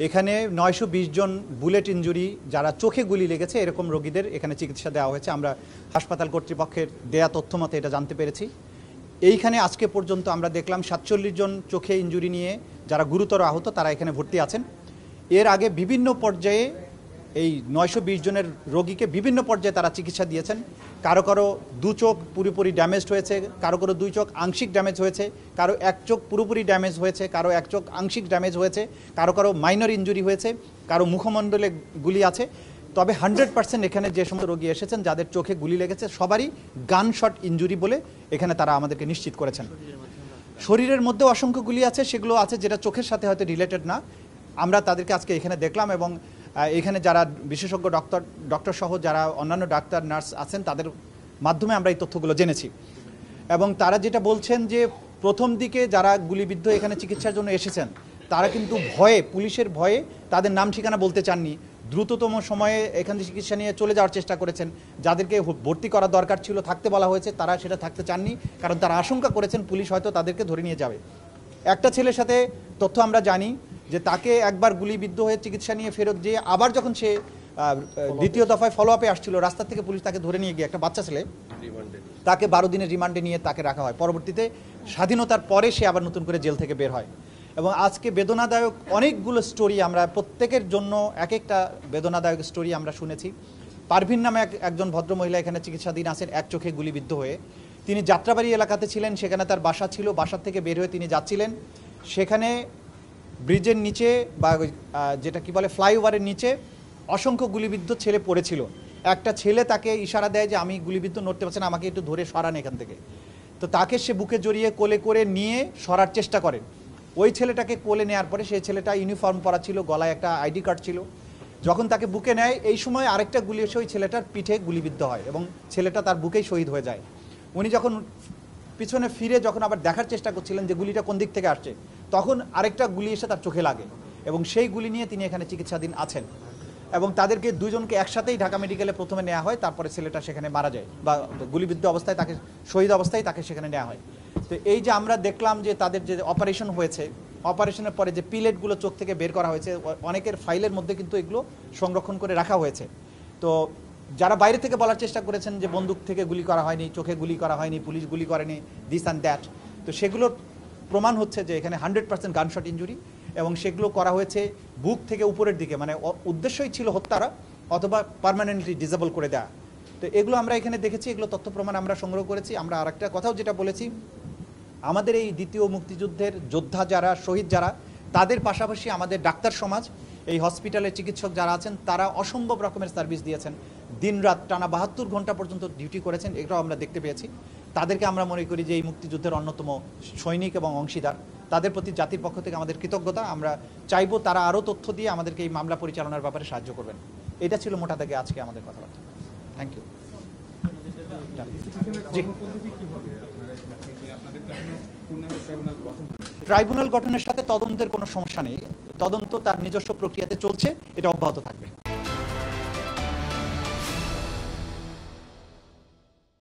এখানে 920 জন bullet injury যারা চোখে গুলি লেগেছে এরকম রোগীদের এখানে চিকিৎসা দেওয়া হয়েছে। আমরা হাসপাতাল কর্তৃপক্ষের দেয়া তথ্য মতে এটা জানতে পেরেছি। এইখানে আজকে পর্যন্ত আমরা দেখলাম 47 জন চোখে ইনজুরি নিয়ে যারা গুরুতর আহত তারা এখানে ভর্তি আছেন। এর আগে বিভিন্ন পর্যায়ে এই 920 জনের রোগীকে বিভিন্ন পর্যায়ে তারা চিকিৎসা দিয়েছেন। কারো কারো দু চোখ পুরোপুরি ড্যামেজড হয়েছে, কারো কারো দুই চোখ আংশিক ড্যামেজ হয়েছে, কারো এক চোখ পুরোপুরি ড্যামেজ হয়েছে, কারো এক চোখ আংশিক ড্যামেজ হয়েছে, কারো কারো মাইনর ইনজুরি হয়েছে, কারো মুখমণ্ডলে গুলি আছে। তবে 100% এখানে যে সমস্ত রোগী এসেছেন যাদের চোখে গুলি লেগেছে সবারই গানশট ইনজুরি বলে এখানে তারা আমাদেরকে নিশ্চিত করেছেন। শরীরের মধ্যে অসংখ্য গুলি আছে, সেগুলো আছে যেটা চোখের সাথে হয়তো রিলেটেড না। আমরা তাদেরকে আজকে এখানে দেখলাম এবং এখানে যারা বিশেষজ্ঞ ডক্টর সহ যারা অন্যান্য ডাক্তার নার্স আছেন তাদের মাধ্যমে আমরা এই তথ্যগুলো জেনেছি। এবং তারা যেটা বলছেন যে প্রথম দিকে যারা গুলিবিদ্ধ এখানে চিকিৎসার জন্য এসেছেন তারা কিন্তু ভয়ে, পুলিশের ভয়ে তাদের নাম ঠিকানা বলতে চাননি, দ্রুততম সময়ে এখানে চিকিৎসা নিয়ে চলে যাওয়ার চেষ্টা করেছেন। যাদেরকে ভর্তি করা দরকার ছিল, থাকতে বলা হয়েছে, তারা সেটা থাকতে চাননি, কারণ তারা আশঙ্কা করেছেন পুলিশ হয়তো তাদেরকে ধরে নিয়ে যাবে। একটা ছেলের সাথে তথ্য আমরা জানি যে তাকে একবার গুলিবিদ্ধ হয়ে চিকিৎসা নিয়ে ফেরত যেয়ে আবার যখন সে দ্বিতীয় দফায় ফলো আপে আসছিল রাস্তা থেকে পুলিশ তাকে ধরে নিয়ে গিয়ে, একটা বাচ্চা ছেলে, তাকে 12 দিনের রিমান্ডে নিয়ে তাকে রাখা হয়। পরবর্তীতে স্বাধীনতার পরে সে আবার নতুন করে জেল থেকে বের হয়। এবং আজকে বেদনাদায়ক অনেকগুলো স্টোরি, আমরা প্রত্যেকের জন্য এক একটা বেদনাদায়ক স্টোরি আমরা শুনেছি। পারভিন নামে একজন ভদ্রমহিলা এখানে চিকিৎসাধীন আছেন এক চোখে গুলিবিদ্ধ হয়ে। তিনি যাত্রাবাড়ি এলাকাতে ছিলেন, সেখানে তার বাসা ছিল। বাসার থেকে বের হয়ে তিনি যাচ্ছিলেন, সেখানে ব্রিজের নিচে বা যেটা কি বলে ফ্লাইওভারের নিচে অসংখ্য গুলিবিদ্ধ ছেলে পড়েছিল। একটা ছেলে তাকে ইশারা দেয় যে আমি গুলিবিদ্ধ নড়তে পারছি না, আমাকে একটু ধরে সরান এখান থেকে। তো তাকে সে বুকে জড়িয়ে কোলে করে নিয়ে সরার চেষ্টা করেন। ওই ছেলেটাকে কোলে নেওয়ার পরে সেই ছেলেটা ইউনিফর্ম পরা ছিল, গলায় একটা আইডি কার্ড ছিল। যখন তাকে বুকে নেয় এই সময় আরেকটা গুলি এসে ওই ছেলেটার পিঠে গুলিবিদ্ধ হয় এবং ছেলেটা তার বুকেই শহীদ হয়ে যায়। উনি যখন পিছনে ফিরে যখন আবার দেখার চেষ্টা করছিলেন যে গুলিটা কোন দিক থেকে আসছে, তখন আরেকটা গুলি এসে তার চোখে লাগে এবং সেই গুলি নিয়ে তিনি এখানে চিকিৎসাধীন আছেন। এবং তাদেরকে দুজনকে একসাথেই ঢাকা মেডিকেলে প্রথমে নেওয়া হয়, তারপরে ছেলেটা সেখানে মারা যায় বা গুলিবিদ্ধ অবস্থায় তাকে, শহীদ অবস্থায় তাকে সেখানে নেওয়া হয়। তো এই যে আমরা দেখলাম যে তাদের যে অপারেশন হয়েছে, অপারেশনের পরে যে পিলেটগুলো চোখ থেকে বের করা হয়েছে, অনেকের ফাইলের মধ্যে কিন্তু এগুলো সংরক্ষণ করে রাখা হয়েছে। তো যারা বাইরে থেকে বলার চেষ্টা করেছেন যে বন্দুক থেকে গুলি করা হয়নি, চোখে গুলি করা হয়নি, পুলিশ গুলি করেনি, দিস অ্যান্ড দ্যাট, তো সেগুলোর প্রমাণ হচ্ছে যে এখানে 100% গানশট ইনজুরি এবং সেগুলো করা হয়েছে বুক থেকে উপরের দিকে, মানে উদ্দেশ্যই ছিল হত্যারা অথবা পার্মানেন্টলি ডিসেবল করে দেওয়া। তো এগুলো আমরা এখানে দেখেছি, এগুলো তথ্য প্রমাণ আমরা সংগ্রহ করেছি। আমরা আরেকটা কথাও যেটা বলেছি, আমাদের এই দ্বিতীয় মুক্তিযুদ্ধের যোদ্ধা যারা, শহীদ যারা, তাদের পাশাপাশি আমাদের ডাক্তার সমাজ, এই হসপিটালের চিকিৎসক যারা আছেন তারা অসম্ভব রকমের সার্ভিস দিয়েছেন, দিনরাত টানা 72 ঘন্টা পর্যন্ত ডিউটি করেছেন, এটাও আমরা দেখতে পেয়েছি। তাদেরকে আমরা মনে করি যে এই মুক্তিযুদ্ধের অন্যতম সৈনিক এবং অংশীদার। তাদের প্রতি জাতির পক্ষ থেকে আমাদের কৃতজ্ঞতা। আমরা চাইবো তারা আরও তথ্য দিয়ে আমাদেরকে এই মামলা পরিচালনার ব্যাপারে সাহায্য করবেন। এটা ছিল মোটা দাগে আজকে আমাদের কথাবার্তা। Thank you. জি, ট্রাইব্যুনাল গঠনের সাথে তদন্তের কোনো সমস্যা নেই। তদন্ত তার নিজস্ব প্রক্রিয়াতে চলছে, এটা অব্যাহত থাকবে।